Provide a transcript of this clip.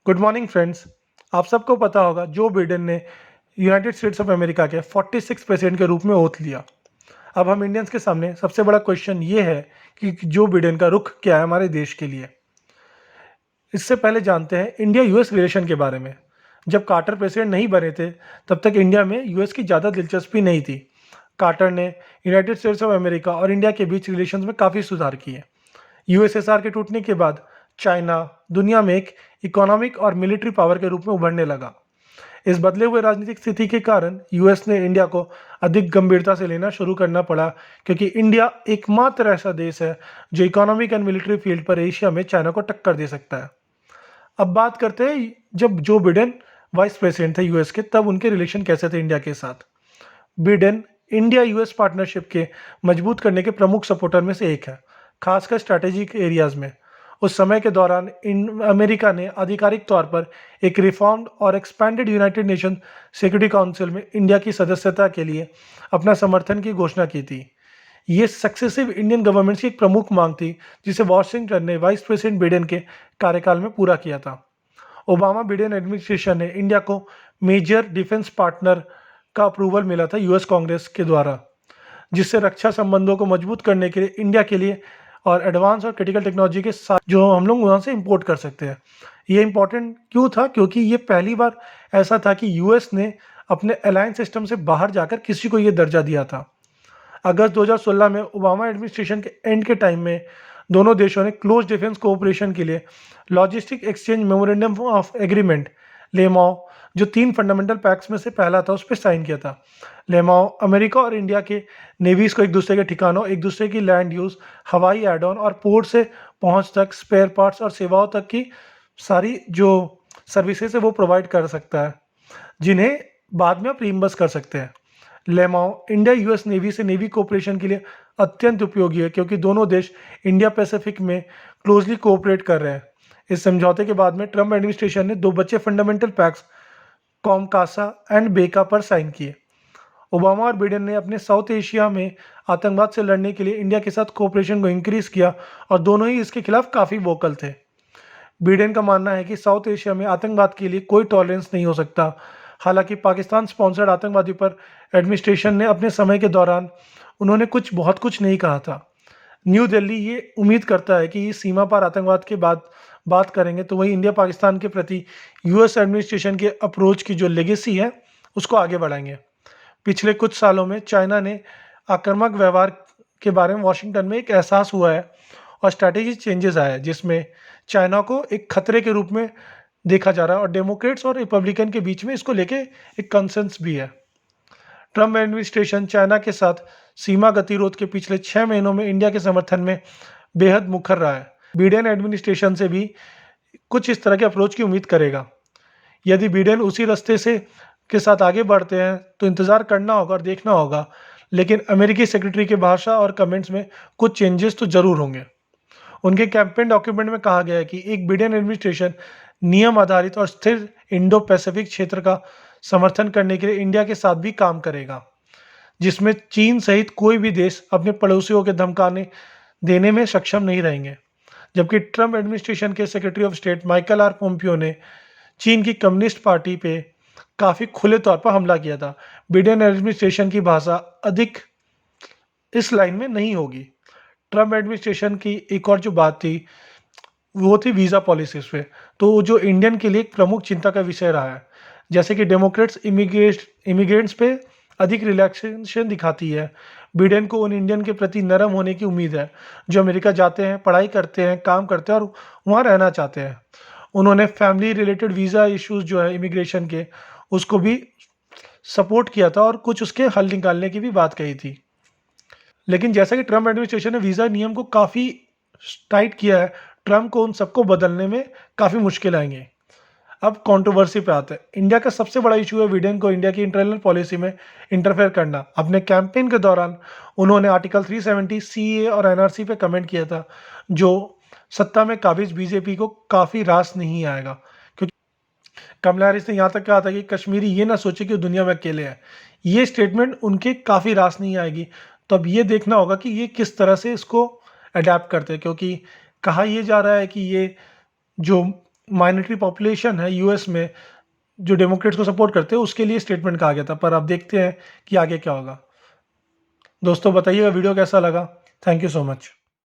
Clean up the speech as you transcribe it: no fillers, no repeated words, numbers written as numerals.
Good morning friends. आप सबको पता होगा जो बिडेन ने यूनाइटेड स्टेट्स ऑफ अमेरिका के 46 प्रेसिडेंट के रूप में ओथ लिया। अब हम इंडियंस के सामने सबसे बड़ा क्वेश्चन ये है कि जो बिडेन का रुख क्या है हमारे देश के लिए। इससे पहले जानते हैं इंडिया यूएस रिलेशन के बारे में। जब कार्टर प्रेसिडेंट नहीं बने थे तब तक इंडिया में यूएस की ज़्यादा दिलचस्पी नहीं थी। कार्टर ने यूनाइटेड स्टेट्स ऑफ अमेरिका और इंडिया के बीच रिलेशंस में काफ़ी सुधार किए। यूएसएसआर के टूटने के बाद चाइना दुनिया में एक इकोनॉमिक और मिलिट्री पावर के रूप में उभरने लगा। इस बदले हुए राजनीतिक स्थिति के कारण यूएस ने इंडिया को अधिक गंभीरता से लेना शुरू करना पड़ा, क्योंकि इंडिया एकमात्र ऐसा देश है जो इकोनॉमिक एंड मिलिट्री फील्ड पर एशिया में चाइना को टक्कर दे सकता है। अब बात करते हैं जब जो बिडेन वाइस प्रेसिडेंट थे यूएस के, तब उनके रिलेशन कैसे थे इंडिया के साथ। बिडेन इंडिया यूएस पार्टनरशिप के मजबूत करने के प्रमुख सपोर्टर में से एक है, खासकर स्ट्रैटेजिक एरियाज में। उस समय के दौरान अमेरिका ने आधिकारिक तौर पर एक रिफॉर्म्ड और expanded United nation security council में इंडिया की सदस्यता के लिए अपना समर्थन की घोषणा की थी। ये सक्सेसिव इंडियन गवर्नमेंट्स की एक प्रमुख मांग थी, जिसे वॉशिंगटन ने वाइस प्रेसिडेंट बिडेन के कार्यकाल में पूरा किया था। ओबामा बिडेन एडमिनिस्ट्रेशन ने इंडिया को मेजर डिफेंस पार्टनर का अप्रूवल मिला था यूएस कांग्रेस के द्वारा, जिससे रक्षा संबंधों को मजबूत करने के लिए इंडिया के लिए और एडवांस और क्रिटिकल टेक्नोलॉजी के साथ जो हम लोग वहाँ से इंपोर्ट कर सकते हैं। ये इंपॉर्टेंट क्यों था? क्योंकि ये पहली बार ऐसा था कि यूएस ने अपने अलायंस सिस्टम से बाहर जाकर किसी को ये दर्जा दिया था। अगस्त 2016 में ओबामा एडमिनिस्ट्रेशन के एंड के टाइम में दोनों देशों ने क्लोज डिफेंस कोऑपरेशन के लिए logistic exchange memorandum of agreement LEMOA, जो 3 फंडामेंटल पैक्ट्स में से पहला था, उस पर साइन किया था। लेमाओ अमेरिका और इंडिया के नेवीज़ को एक दूसरे के ठिकानों, एक दूसरे की लैंड यूज़, हवाई एड ऑन और पोर्ट से पहुंच तक, स्पेयर पार्ट्स और सेवाओं तक की सारी जो सर्विसेज है वो प्रोवाइड कर सकता है, जिन्हें बाद में आप रीइंबर्स कर सकते हैं। लेमाओ इंडिया यूएस नेवी से नेवी कोऑपरेशन के लिए अत्यंत उपयोगी है, क्योंकि दोनों देश इंडिया पैसिफिक में क्लोजली कोऑपरेट कर रहे हैं। इस समझौते के बाद में ट्रम्प एडमिनिस्ट्रेशन ने 2 बचे फंडामेंटल पैक्ट्स कॉमकासा एंड बेका पर साइन किए। ओबामा और बिडेन ने अपने साउथ एशिया में आतंकवाद से लड़ने के लिए इंडिया के साथ कोऑपरेशन को इंक्रीज किया, और दोनों ही इसके खिलाफ काफ़ी वोकल थे। बिडेन का मानना है कि साउथ एशिया में आतंकवाद के लिए कोई टॉलरेंस नहीं हो सकता। हालांकि पाकिस्तान स्पॉन्सर्ड आतंकवादी पर एडमिनिस्ट्रेशन ने अपने समय के दौरान उन्होंने बहुत कुछ नहीं कहा था। न्यू दिल्ली ये उम्मीद करता है कि इस सीमा पार आतंकवाद के बाद बात करेंगे तो वही इंडिया पाकिस्तान के प्रति यूएस एडमिनिस्ट्रेशन के अप्रोच की जो लेगेसी है उसको आगे बढ़ाएंगे। पिछले कुछ सालों में चाइना ने आक्रामक व्यवहार के बारे में वॉशिंगटन में एक एहसास हुआ है और स्ट्रैटेजी चेंजेस आया है, जिसमें चाइना को एक खतरे के रूप में देखा जा रहा है और डेमोक्रेट्स और रिपब्लिकन के बीच में इसको लेके एक कंसेंस भी है। ट्रम्प एडमिनिस्ट्रेशन चाइना के साथ सीमा गतिरोध के पिछले 6 महीनों में इंडिया के समर्थन में बेहद मुखर रहा है। बिडेन एडमिनिस्ट्रेशन से भी कुछ इस तरह के अप्रोच की उम्मीद करेगा। यदि बिडेन उसी रास्ते से के साथ आगे बढ़ते हैं तो इंतज़ार करना होगा और देखना होगा, लेकिन अमेरिकी सेक्रेटरी के भाषा और कमेंट्स में कुछ चेंजेस तो ज़रूर होंगे। उनके कैंपेन डॉक्यूमेंट में कहा गया है कि एक बिडेन एडमिनिस्ट्रेशन नियम आधारित और स्थिर इंडो पैसिफिक क्षेत्र का समर्थन करने के लिए इंडिया के साथ भी काम करेगा, जिसमें चीन सहित कोई भी देश अपने पड़ोसियों के धमकाने देने में सक्षम नहीं रहेंगे। जबकि ट्रम्प एडमिनिस्ट्रेशन के secretary of state Michael are Pompeo ने चीन की कम्युनिस्ट पार्टी पे काफ़ी खुले तौर पर हमला किया था। बिडेन एडमिनिस्ट्रेशन की भाषा अधिक इस लाइन में नहीं होगी। ट्रम्प एडमिनिस्ट्रेशन की एक और जो बात थी वो थी वीज़ा पॉलिसीज पे, तो जो इंडियन के लिए एक प्रमुख चिंता का विषय रहा है। जैसे कि डेमोक्रेट्स इमिग्रेंट्स पे अधिक रिलैक्सेशन दिखाती है, बिडेन को उन इंडियन के प्रति नरम होने की उम्मीद है जो अमेरिका जाते हैं, पढ़ाई करते हैं, काम करते हैं और वहाँ रहना चाहते हैं। उन्होंने फैमिली रिलेटेड वीज़ा इश्यूज जो है इमिग्रेशन के, उसको भी सपोर्ट किया था और कुछ उसके हल निकालने की भी बात कही थी। लेकिन जैसा कि ट्रम्प एडमिनिस्ट्रेशन ने वीज़ा नियम को काफ़ी टाइट किया है, ट्रम्प को उन सबको बदलने में काफ़ी मुश्किल आएंगे। अब कंट्रोवर्सी पे आते हैं। इंडिया का सबसे बड़ा इशू है बिडेन को इंडिया की इंटरनल पॉलिसी में इंटरफेयर करना। अपने कैंपेन के दौरान उन्होंने आर्टिकल 370 सीए और एनआरसी पे कमेंट किया था, जो सत्ता में काबिज बीजेपी को काफ़ी रास नहीं आएगा, क्योंकि कमला हैरिस ने यहाँ तक कहा था कि कश्मीरी ये ना सोचे कि दुनिया में अकेले हैं। ये स्टेटमेंट उनके काफ़ी रास नहीं आएगी। तो अब ये देखना होगा कि ये किस तरह से इसको अडेप्ट करते हैं, क्योंकि कहा यह जा रहा है कि ये जो माइनॉरिटी पॉपुलेशन है यूएस में जो डेमोक्रेट्स को सपोर्ट करते हैं, उसके लिए स्टेटमेंट कहा गया था। पर अब देखते हैं कि आगे क्या होगा। दोस्तों बताइएगा वीडियो कैसा लगा। Thank you so much.